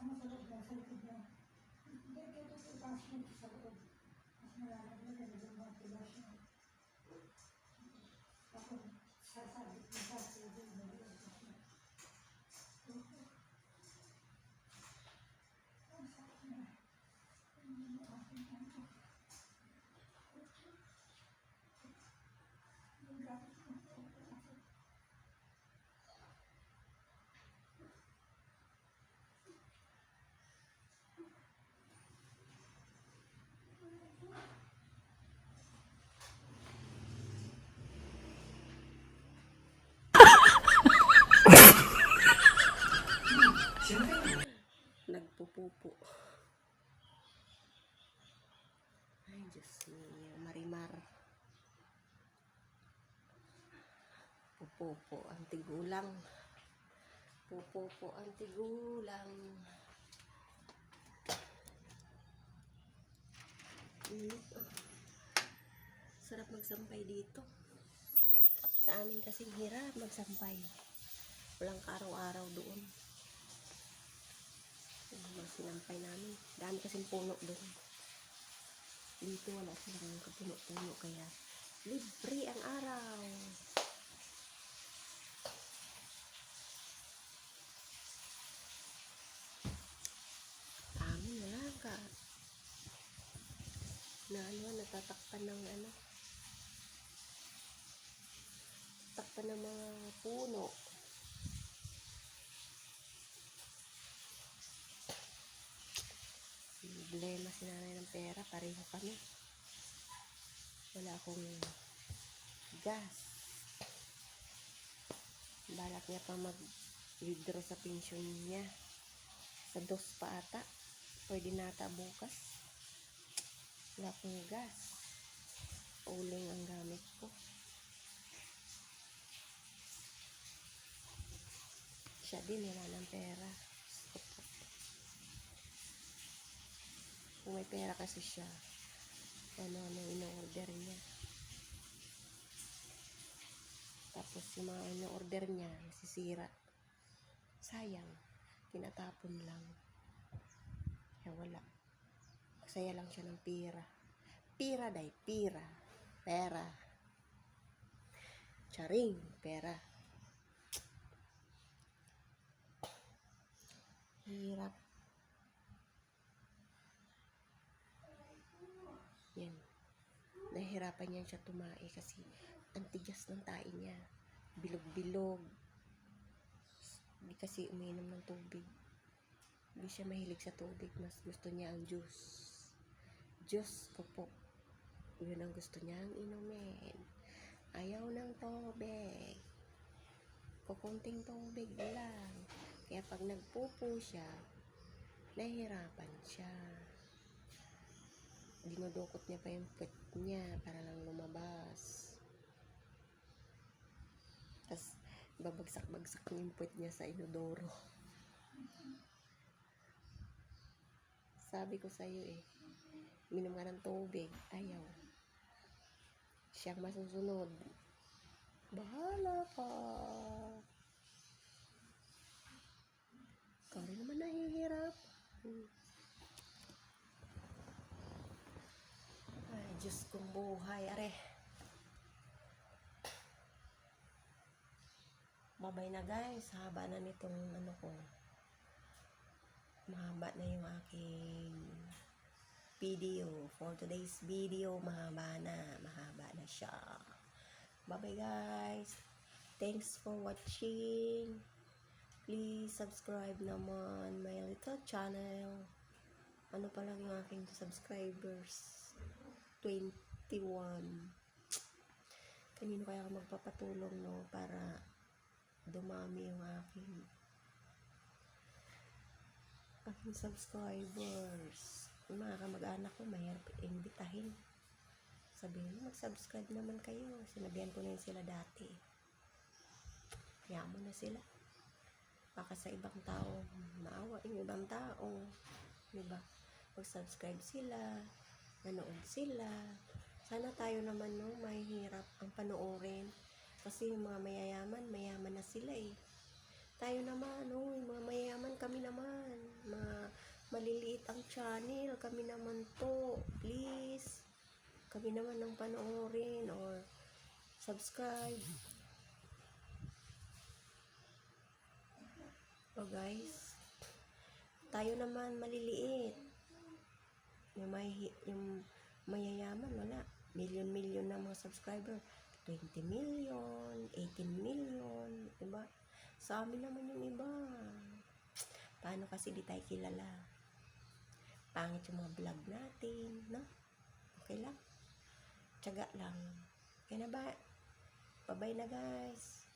mo sa loob na, sa likod na. Hindi, kaya ito ipasok mo sa loob. Mas malalagay ka na yung mga pilas mo. Ako, sasabit mo sa loob na loob. Ang sakit na. Hindi mo aking ano. Yung gamit mo. Nagpupupo. Ay, Diyos niya. Marimar. Pupupo ang tigulang. Pupupo ang tigulang. Sarap magsampay dito. Sa amin kasing hirap magsampay. Walang karaw-araw doon. Sinampay namin. Dami kasing puno doon. Dito wala silang kapuno-puno kaya libre ang araw. Amin wala ka. Natatakpan ng tatakpan ng mga puno. Problema si nanay ng pera, pareho kami. Wala akong gas. Balak niya pa mag-withdraw sa pension niya. Sa 2 pa ata. Pwede nata bukas. Wala akong gas. Uling ang gamit ko. Siya din wala ng pera. Kung may pera kasi siya, ano ino-order niya. Tapos yung mga ino-order niya, sisira. Sayang, tinatapon lang. Kaya wala. Masaya lang siya ng pera. Pera day, pera. Pera. Charing, pera. Hirap. Yan. Nahihirapan yan siya tumae kasi ang tigas ng tae niya. Bilog-bilog. Hindi kasi uminom ng tubig. Hindi siya mahilig sa tubig. Mas gusto niya ang juice. Juice po. Yun ang gusto niya ang inumin. Ayaw ng tubig. Kukunting tubig lang. Kaya pag nagpupo siya, nahihirapan siya. Dinudukot niya pa yung puwet niya para lang lumabas. Tapos babagsak-bagsak niya yung puwet niya sa inodoro. Sabi ko sa'yo minom ka ng tubig. Ayaw. Siyang masusunod. Bahala ka. Ikaw rin naman nahihirap. Ay, Diyos kong buhay. Are. Babay na guys. Haba na nitong ko. Mahaba na yung aking video. For today's video, mahaba na siya. Bye-bye guys. Thanks for watching. Please subscribe naman my little channel. Ano pa lang yung aking subscribers? 21. Kanino kaya ako magpapatulong para dumami yung aking subscribers. Yung mga kamag-anak ko mahirap imbitahin. Sabihin mo, mag-subscribe naman kayo. Sinabihan ko na yun sila dati. Kaya mo na sila. Baka sa ibang tao, maawa yung ibang tao. Diba? Mag-subscribe sila, nanood sila. Sana tayo naman, mahihirap ang panoorin. Kasi yung mga mayaman na sila Tayo naman, mga mayayaman kami naman. Maliliit ang channel, kami naman to. Please, kami naman ang panoorin or subscribe. O guys, tayo naman maliliit. Yung mayayaman, wala. Million na mga subscriber. 20 million, 18 million, diba? Sa amin naman yung iba. Paano kasi di tayo kilala? Pangit yung mga vlog natin, no? Okay lang. Tiyaga lang. Okay na ba? Bye-bye na guys.